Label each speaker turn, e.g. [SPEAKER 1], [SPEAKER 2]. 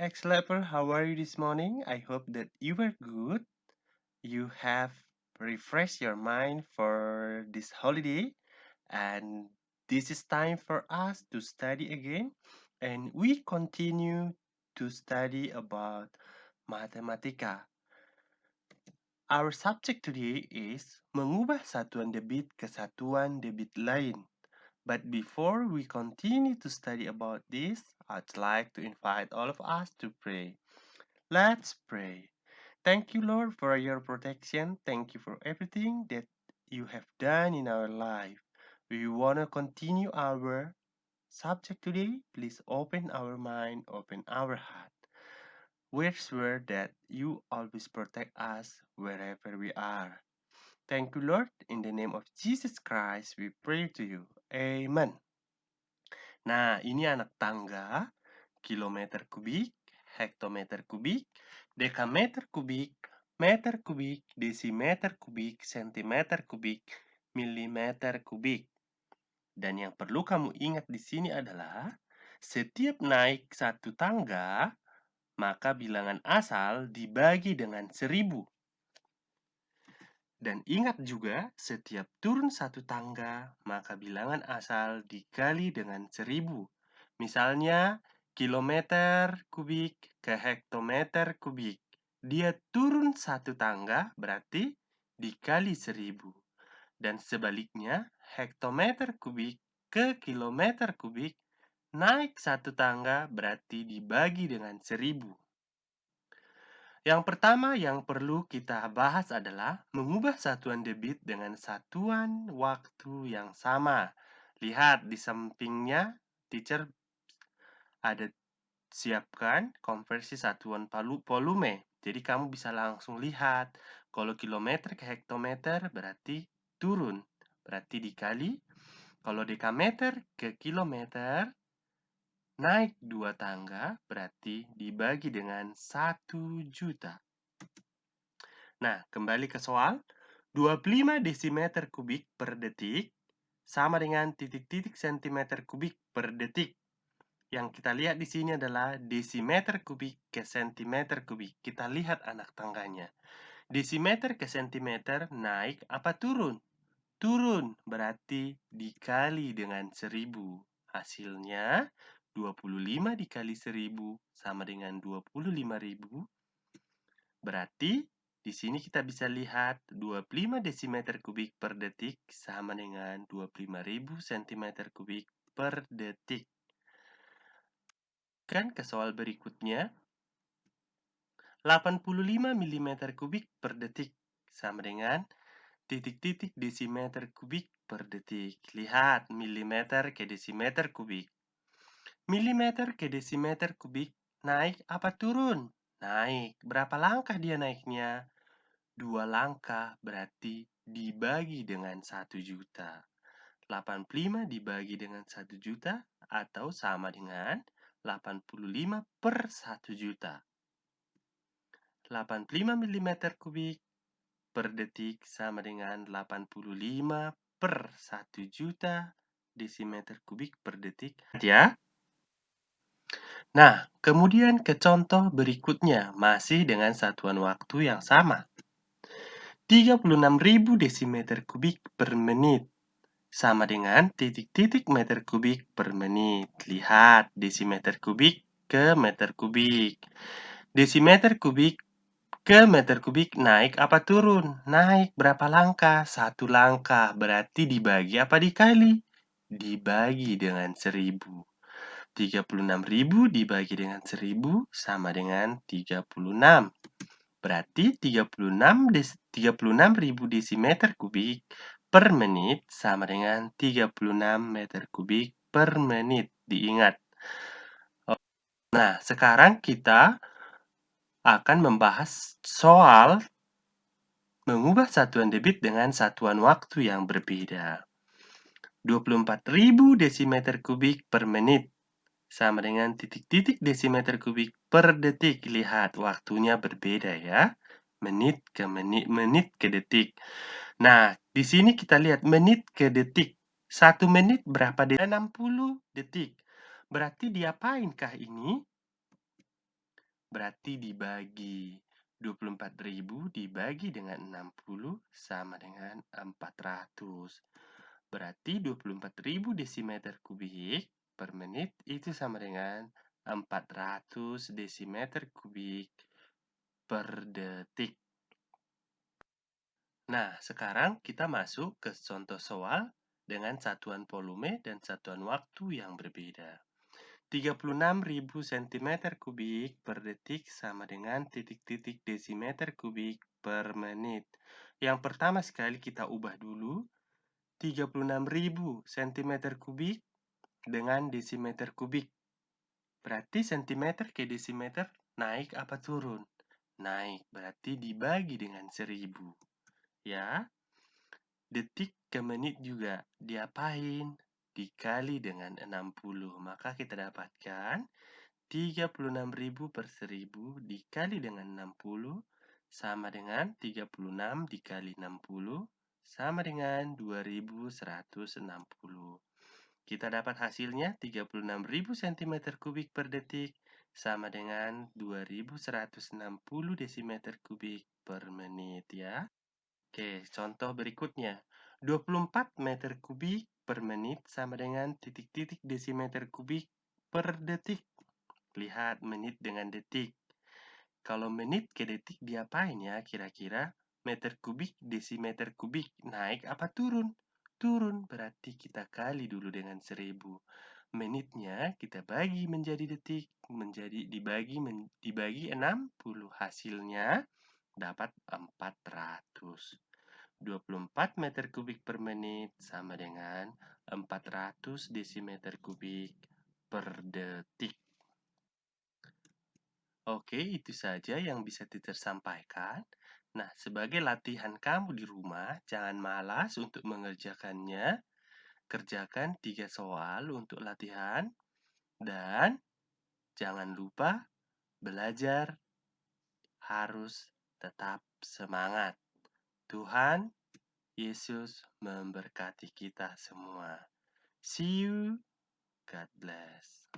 [SPEAKER 1] X-Leper, how are you this morning? I hope that you were good. You have refreshed your mind for this holiday, and this is time for us to study again. And we continue to study about Matematika. Our subject today is mengubah satuan debit ke satuan debit lain. But before we continue to study about this, I'd like to invite all of us to pray. Let's pray. Thank you, Lord, for your protection. Thank you for everything that you have done in our life. We want to continue our subject today. Please open our mind, open our heart. We swear that you always protect us wherever we are. Thank you, Lord. In the name of Jesus Christ, we pray to you. Amen. Nah, ini anak tangga, kilometer kubik, hektometer kubik, dekameter kubik, meter kubik, desimeter kubik, sentimeter kubik, milimeter kubik. Dan yang perlu kamu ingat di sini adalah setiap naik satu tangga, maka bilangan asal dibagi dengan 1000. Dan ingat juga, setiap turun satu tangga, maka bilangan asal dikali dengan 1000. Misalnya, kilometer kubik ke hektometer kubik. Dia turun satu tangga, berarti dikali 1000. Dan sebaliknya, hektometer kubik ke kilometer kubik, naik satu tangga, berarti dibagi dengan 1000. Yang pertama yang perlu kita bahas adalah mengubah satuan debit dengan satuan waktu yang sama. Lihat di sampingnya, teacher ada siapkan konversi satuan volume. Jadi kamu bisa langsung lihat, kalau kilometer ke hektometer berarti turun, berarti dikali. Kalau dekameter ke kilometer, naik 2 tangga, berarti dibagi dengan 1 juta. Nah, kembali ke soal. 25 desimeter kubik per detik sama dengan titik-titik sentimeter kubik per detik. Yang kita lihat di sini adalah desimeter kubik ke sentimeter kubik. Kita lihat anak tangganya. Desimeter ke sentimeter naik apa turun? Turun, berarti dikali dengan 1000. Hasilnya 25 dikali 1000 sama dengan 25.000. Berarti di sini kita bisa lihat 25 desimeter kubik per detik sama dengan 25.000 cm kubik per detik. Kan ke soal berikutnya. 85 mm kubik per detik sama dengan titik-titik desimeter kubik per detik. Lihat milimeter ke desimeter kubik. Milimeter ke desimeter kubik naik apa turun? Naik. Berapa langkah dia naiknya? 2 langkah, berarti dibagi dengan 1 juta. 85 dibagi dengan 1 juta atau sama dengan 85 per 1 juta. 85 mm kubik per detik sama dengan 85 per 1 juta desimeter kubik per detik. Ya. Nah, kemudian ke contoh berikutnya, masih dengan satuan waktu yang sama. 36.000 desimeter kubik per menit sama dengan titik-titik meter kubik per menit. Lihat, desimeter kubik ke meter kubik. Desimeter kubik ke meter kubik naik apa turun? Naik berapa langkah? 1 langkah, berarti dibagi apa dikali? Dibagi dengan 1000. 36.000 dibagi dengan 1000 sama dengan 36. Berarti 36.000 desimeter kubik per menit sama dengan 36 meter kubik per menit. Diingat. Nah, sekarang kita akan membahas soal mengubah satuan debit dengan satuan waktu yang berbeda. 24.000 desimeter kubik per menit sama dengan titik-titik desimeter kubik per detik. Lihat, waktunya berbeda ya. Menit ke menit, menit ke detik. Nah, di sini kita lihat menit ke detik. 1 menit berapa detik? 60 detik. Berarti diapainkah ini? berarti dibagi. 24.000 dibagi dengan 60 sama dengan 400. Berarti 24.000 desimeter kubik per menit itu sama dengan 400 desimeter kubik per detik. Nah, sekarang kita masuk ke contoh soal dengan satuan volume dan satuan waktu yang berbeda. 36.000 cm kubik per detik sama dengan titik-titik desimeter kubik per menit. Yang pertama sekali kita ubah dulu 36.000 cm kubik dengan desimeter kubik. Berarti cm ke desimeter naik apa turun? Naik, berarti dibagi dengan 1000. Ya, detik ke menit juga diapain? Dikali dengan 60. Maka kita dapatkan 36.000 per 1000 dikali dengan 60 sama dengan 36 dikali 60 sama dengan 2160. Kita dapat hasilnya 36.000 cm kubik per detik sama dengan 2160 desimeter kubik per menit ya. Oke, contoh berikutnya. 24 meter kubik per menit sama dengan titik-titik desimeter kubik per detik. Lihat menit dengan detik. Kalau menit ke detik diapain ya kira-kira? Meter kubik, desimeter kubik. Naik apa turun? Turun, berarti kita kali dulu dengan 1000. Menitnya kita bagi menjadi detik, dibagi 60. Hasilnya dapat 400. 24 meter kubik per menit sama dengan 400 desimeter kubik per detik. Oke, itu saja yang bisa Teacher sampaikan. Nah, sebagai latihan kamu di rumah, jangan malas untuk mengerjakannya. Kerjakan 3 soal untuk latihan. Dan jangan lupa belajar harus tetap semangat. Tuhan Yesus memberkati kita semua. See you. God bless.